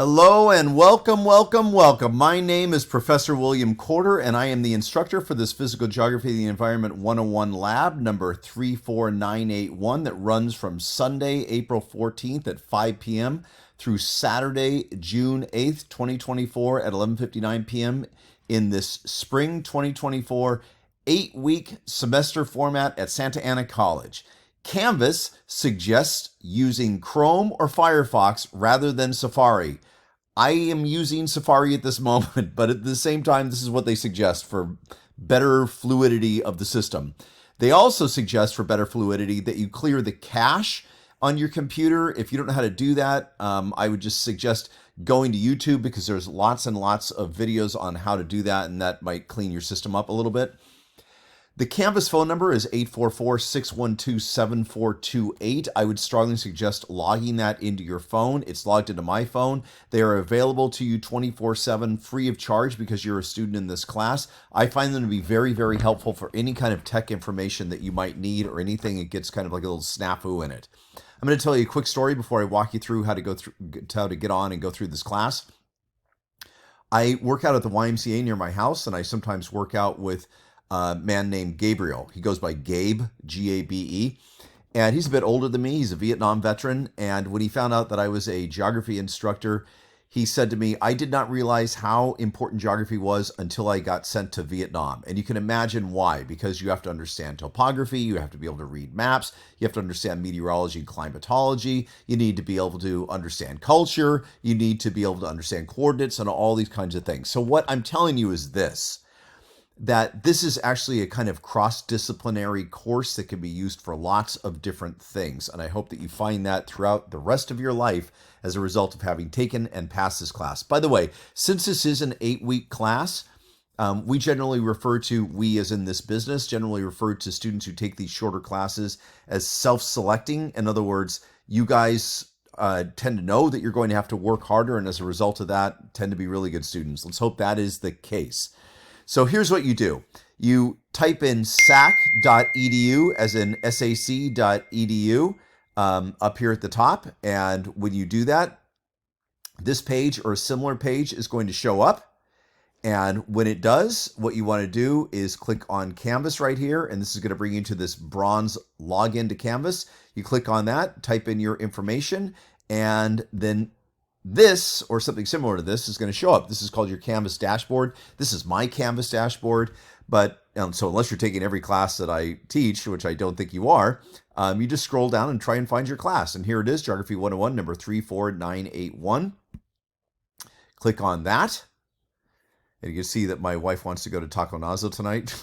Hello and welcome, welcome, welcome. My name is Professor William Corder, and I am the instructor for this Physical Geography of the Environment 101 lab number 34981 that runs from Sunday, April 14th at 5 p.m. through Saturday, June 8th, 2024 at 11:59 p.m. in this spring 2024 8-week semester format at Santa Ana College. Canvas suggests using Chrome or Firefox rather than Safari. I am using Safari at this moment, but at the same time, this is what they suggest for better fluidity of the system. They also suggest for better fluidity that you clear the cache on your computer. If you don't know how to do that, I would just suggest going to YouTube because there's lots and lots of videos on how to do that, and that might clean your system up a little bit. The Canvas phone number is 844-612-7428. I would strongly suggest logging that into your phone. It's logged into my phone. They are available to you 24/7 free of charge because you're a student in this class. I find them to be very, very helpful for any kind of tech information that you might need or anything. It gets kind of like a little snafu in it. I'm going to tell you a quick story before I walk you through how to get on and go through this class. I work out at the YMCA near my house, and I sometimes work out with a man named Gabriel. He goes by Gabe, G-A-B-E, and he's a bit older than me. He's a Vietnam veteran, and when he found out that I was a geography instructor, he said to me, I did not realize how important geography was until I got sent to Vietnam. And you can imagine why, because you have to understand topography, you have to be able to read maps, you have to understand meteorology and climatology, you need to be able to understand culture, you need to be able to understand coordinates and all these kinds of things. So what I'm telling you is this, that this is actually a kind of cross-disciplinary course that can be used for lots of different things. And I hope that you find that throughout the rest of your life as a result of having taken and passed this class. By the way, since this is an 8-week class, we as in this business, generally refer to students who take these shorter classes as self-selecting. In other words, you guys tend to know that you're going to have to work harder, and as a result of that, tend to be really good students. Let's hope that is the case. So here's what you do. You type in sac.edu, as in sac.edu, up here at the top. And when you do that, this page or a similar page is going to show up. And when it does, what you want to do is click on Canvas right here. And this is going to bring you to this bronze login to Canvas. You click on that, type in your information, and then this, or something similar to this, is going to show up. This is called your Canvas dashboard. This is my Canvas dashboard. But so unless you're taking every class that I teach, which I don't think you are, you just scroll down and try and find your class. And here it is, Geography 101, number 34981. Click on that. And you can see that my wife wants to go to Taco Nazo tonight.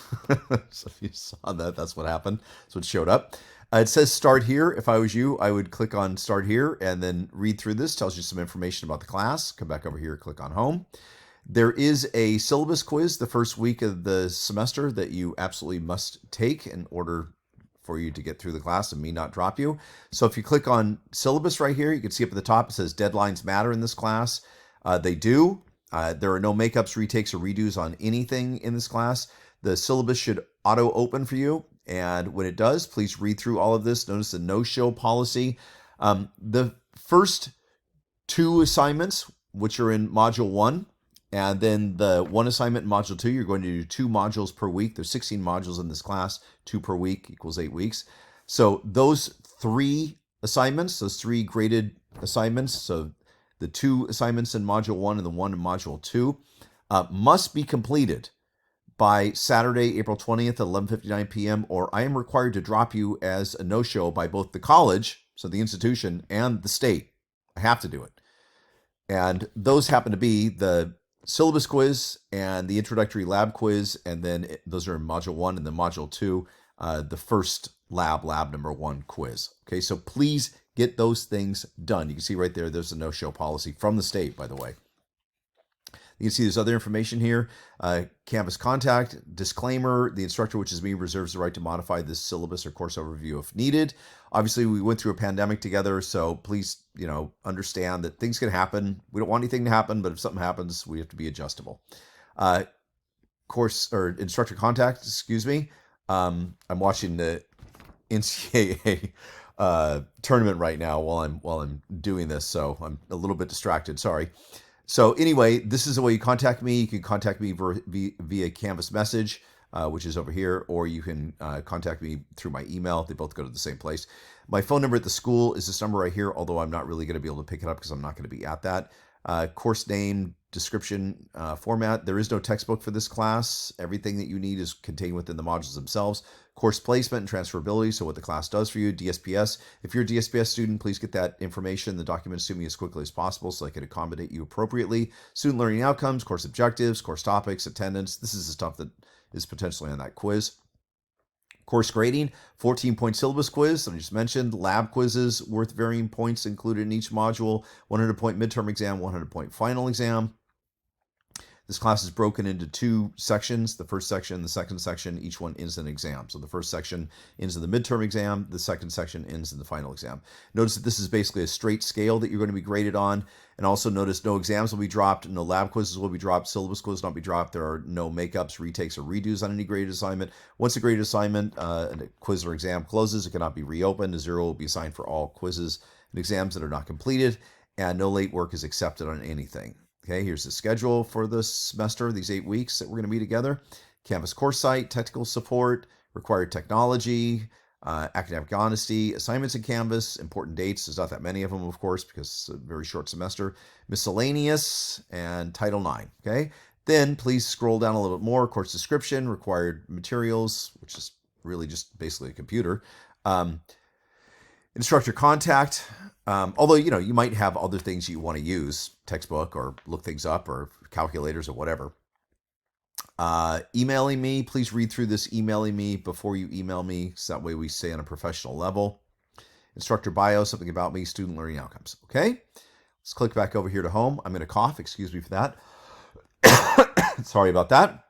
So if you saw that, that's what happened. So it showed up. It says start here. If I was you, I would click on start here and then read through this. Tells you some information about the class. Come back over here, click on home. There is a syllabus quiz the first week of the semester that you absolutely must take in order for you to get through the class and me not drop you. So if you click on syllabus right here, you can see up at the top, it says deadlines matter in this class. They do. There are no makeups, retakes, or redos on anything in this class. The syllabus should auto open for you. And when it does, please read through all of this. Notice the no-show policy. The first two assignments, which are in Module 1, and then the one assignment in Module 2, you're going to do 2 modules per week. There's 16 modules in this class. 2 per week equals 8 weeks. So those 3 assignments, those 3 graded assignments, so the 2 assignments in Module 1 and the 1 in Module 2, must be completed by Saturday, April 20th at 11:59 p.m., or I am required to drop you as a no-show by both the college, so the institution, and the state. I have to do it. And those happen to be the syllabus quiz and the introductory lab quiz, and then those are in Module 1, and then Module 2, the first lab number 1 quiz. Okay, so please get those things done. You can see right there, there's a no-show policy from the state, by the way. You can see there's other information here. Canvas contact, disclaimer, the instructor, which is me, reserves the right to modify this syllabus or course overview if needed. Obviously, we went through a pandemic together, so please, understand that things can happen. We don't want anything to happen, but if something happens, we have to be adjustable. Course or instructor contact, excuse me. I'm watching the NCAA tournament right now while I'm doing this, so I'm a little bit distracted. Sorry. So anyway, this is the way you contact me. You can contact me via Canvas message, which is over here, or you can contact me through my email. They both go to the same place. My phone number at the school is this number right here, although I'm not really going to be able to pick it up because I'm not going to be at that. Course name, description, format. There is no textbook for this class. Everything that you need is contained within the modules themselves. Course placement and transferability, so what the class does for you. DSPS. If you're a DSPS student, please get that information, the documents to me as quickly as possible so I can accommodate you appropriately. Student learning outcomes, course objectives, course topics, attendance. This is the stuff that is potentially on that quiz. Course grading, 14-point syllabus quiz that I just mentioned, lab quizzes worth varying points included in each module, 100-point midterm exam, 100-point final exam. This class is broken into two sections, the first section, the second section. Each one ends in an exam. So the first section ends in the midterm exam. The second section ends in the final exam. Notice that this is basically a straight scale that you're going to be graded on. And also notice no exams will be dropped, no lab quizzes will be dropped, syllabus quizzes will not be dropped. There are no makeups, retakes, or redos on any graded assignment. Once a graded assignment, a quiz or exam closes, it cannot be reopened. A 0 will be assigned for all quizzes and exams that are not completed, and no late work is accepted on anything. Okay, here's the schedule for this semester, these 8 weeks that we're going to be together. Canvas course site, technical support, required technology, academic honesty, assignments in Canvas, important dates. There's not that many of them, of course, because it's a very short semester. Miscellaneous, and Title IX. Okay, then please scroll down a little bit more. Course description, required materials, which is really just basically a computer. Instructor contact. Although, you might have other things you want to use, textbook or look things up or calculators or whatever. Emailing me, please read through this emailing me before you email me, so that way we stay on a professional level. Instructor bio, something about me, student learning outcomes. Okay, let's click back over here to home. I'm going to cough, excuse me for that. Sorry about that.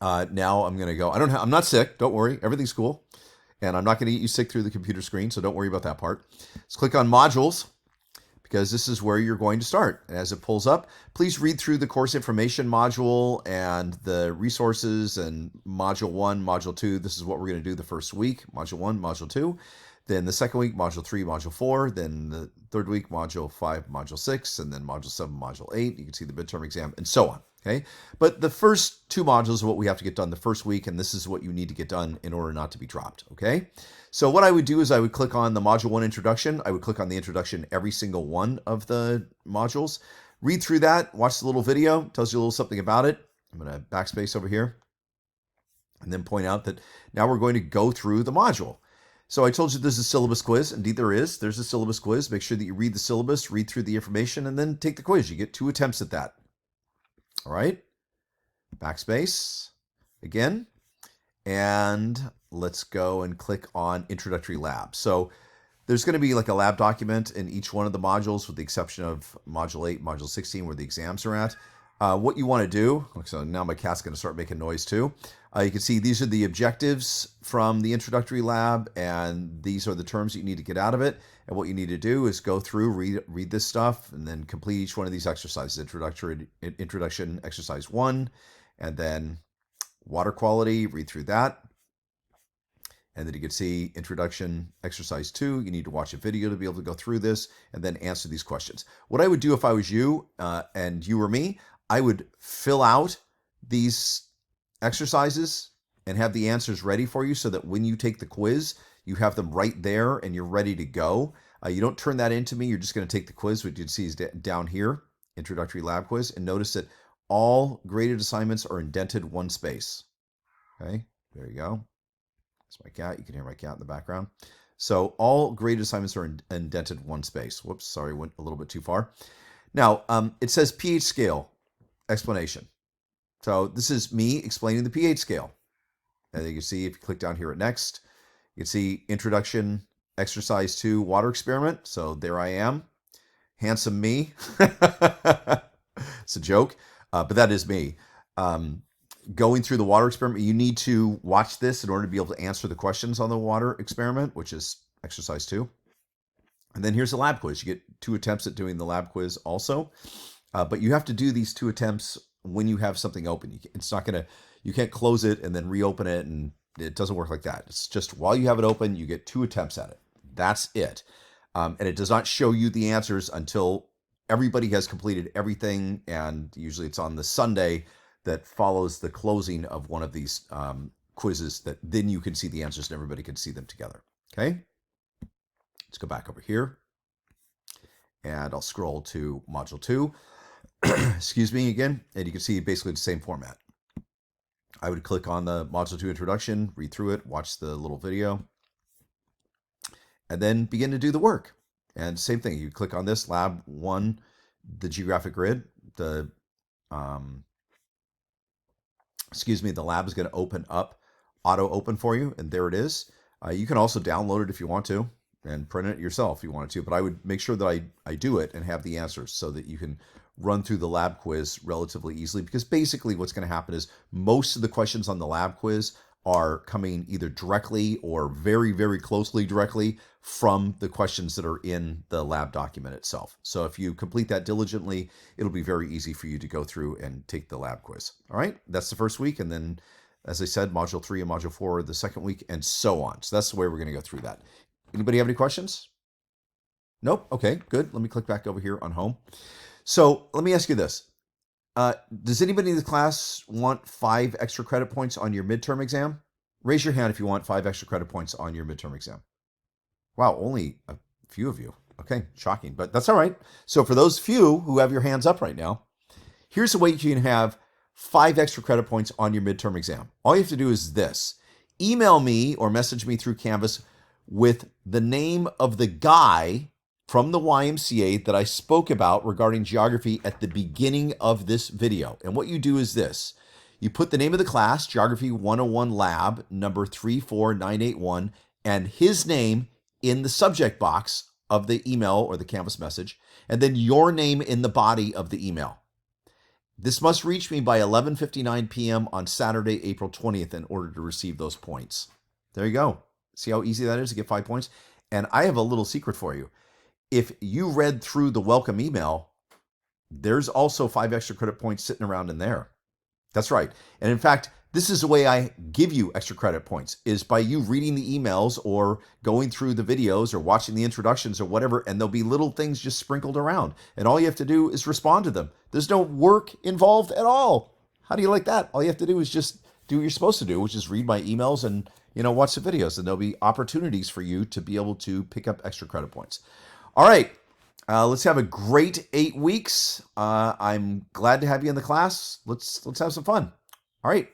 Now I'm going to go, I'm not sick, don't worry, everything's cool. And I'm not going to get you sick through the computer screen, so don't worry about that part. Let's click on modules, because this is where you're going to start. And as it pulls up, please read through the course information module and the resources and module 1, module 2. This is what we're going to do the first week, module 1, module 2. Then the second week, module 3, module 4. Then the third week, module 5, module 6. And then module 7, module 8. You can see the midterm exam and so on. Okay, but the first two modules are what we have to get done the first week, and this is what you need to get done in order not to be dropped. Okay, so what I would do is I would click on the module 1 introduction. I would click on the introduction every single one of the modules. Read through that, watch the little video, tells you a little something about it. I'm going to backspace over here and then point out that now we're going to go through the module. So I told you there's a syllabus quiz. Indeed there is. There's a syllabus quiz. Make sure that you read the syllabus, read through the information, and then take the quiz. You get 2 attempts at that. All right, backspace again, and let's go and click on Introductory Lab. So there's going to be like a lab document in each one of the modules, with the exception of Module 8, Module 16, where the exams are at. What you want to do, so now my cat's going to start making noise too. You can see these are the objectives from the introductory lab, and these are the terms that you need to get out of it. And what you need to do is go through, read this stuff, and then complete each one of these exercises. Introduction exercise 1, and then water quality, read through that. And then you can see introduction exercise 2. You need to watch a video to be able to go through this and then answer these questions. What I would do if I was you and you were me, I would fill out these exercises and have the answers ready for you so that when you take the quiz, you have them right there and you're ready to go. You don't turn that into me. You're just going to take the quiz, which you can see is down here, introductory lab quiz, and notice that all graded assignments are indented 1 space. Okay, there you go. That's my cat. You can hear my cat in the background. So all graded assignments are indented 1 space. Whoops, sorry, went a little bit too far. Now, it says pH scale explanation. So this is me explaining the pH scale. And you can see if you click down here at next, you can see introduction exercise 2 water experiment. So there I am, handsome me. It's a joke, but that is me. Going through the water experiment, you need to watch this in order to be able to answer the questions on the water experiment, which is exercise 2. And then here's the lab quiz. You get 2 attempts at doing the lab quiz also. But you have to do these 2 attempts when you have something open. It's not going to, you can't close it and then reopen it, and it doesn't work like that. It's just while you have it open, you get 2 attempts at it. That's it. And it does not show you the answers until everybody has completed everything. And usually it's on the Sunday that follows the closing of one of these quizzes, that then you can see the answers and everybody can see them together. Okay. Let's go back over here. And I'll scroll to Module 2. Excuse me again. And you can see basically the same format. I would click on the Module 2 introduction, read through it, watch the little video, and then begin to do the work. And same thing, you click on this, Lab 1, the geographic grid. The lab is going to open up, auto open for you, and there it is. You can also download it if you want to, and print it yourself if you wanted to, but I would make sure that I do it and have the answers so that you can run through the lab quiz relatively easily, because basically what's going to happen is most of the questions on the lab quiz are coming either directly or very, very closely directly from the questions that are in the lab document itself. So if you complete that diligently, it'll be very easy for you to go through and take the lab quiz. All right, that's the first week. And then, as I said, Module 3 and Module 4 the second week, and so on. So that's the way we're going to go through that. Anybody have any questions? Nope. Okay, good. Let me click back over here on home. So let me ask you this. Does anybody in the class want 5 extra credit points on your midterm exam? Raise your hand if you want 5 extra credit points on your midterm exam. Wow, only a few of you. Okay, shocking, but that's all right. So for those few who have your hands up right now, here's a way you can have 5 extra credit points on your midterm exam. All you have to do is this. Email me or message me through Canvas with the name of the guy from the YMCA that I spoke about regarding geography at the beginning of this video. And what you do is this. You put the name of the class, Geography 101 Lab, number 34981, and his name in the subject box of the email or the Canvas message, and then your name in the body of the email. This must reach me by 11:59 p.m. on Saturday, April 20th in order to receive those points. There you go. See how easy that is to get 5 points? And I have a little secret for you. If you read through the welcome email, there's also 5 extra credit points sitting around in there. That's right. And in fact, this is the way I give you extra credit points, is by you reading the emails or going through the videos or watching the introductions or whatever, and there'll be little things just sprinkled around. And all you have to do is respond to them. There's no work involved at all. How do you like that? All you have to do is just do what you're supposed to do, which is read my emails and, watch the videos. And there'll be opportunities for you to be able to pick up extra credit points. All right, let's have a great 8 weeks. I'm glad to have you in the class. Let's have some fun. All right.